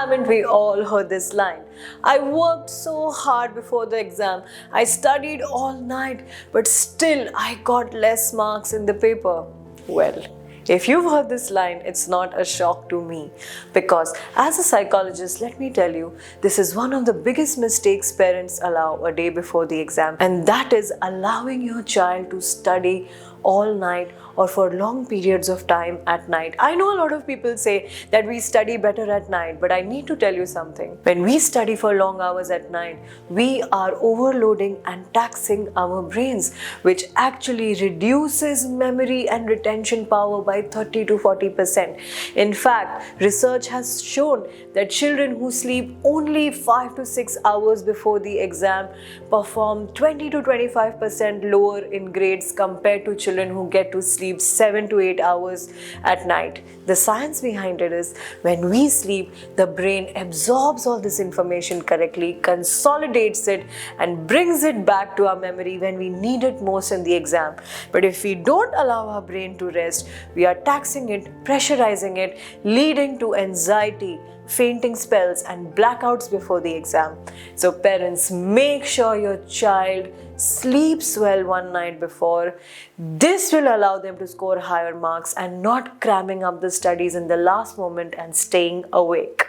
Haven't we all heard this line? I worked so hard before the exam. I studied all night, but still I got less marks in the paper. Well, if you've heard this line, it's not a shock to me because as a psychologist, let me tell you, this is one of the biggest mistakes parents allow a day before the exam, and that is allowing your child to study all night or for long periods of time at night. I know a lot of people say that we study better at night, but I need to tell you something. When we study for long hours at night, we are overloading and taxing our brains, which actually reduces memory and retention power by 30 to 40%. In fact, research has shown that children who sleep only 5 to 6 hours before the exam perform 20 to 25% lower in grades compared to children who get to sleep 7 to 8 hours at night. The science behind it is when we sleep, the brain absorbs all this information correctly, consolidates it, and brings it back to our memory when we need it most in the exam. But if we don't allow our brain to rest, we are taxing it, pressurizing it, leading to anxiety, fainting spells, and blackouts before the exam. So parents, make sure your child sleeps well one night before. This will allow them to score higher marks and not cramming up the studies in the last moment and staying awake.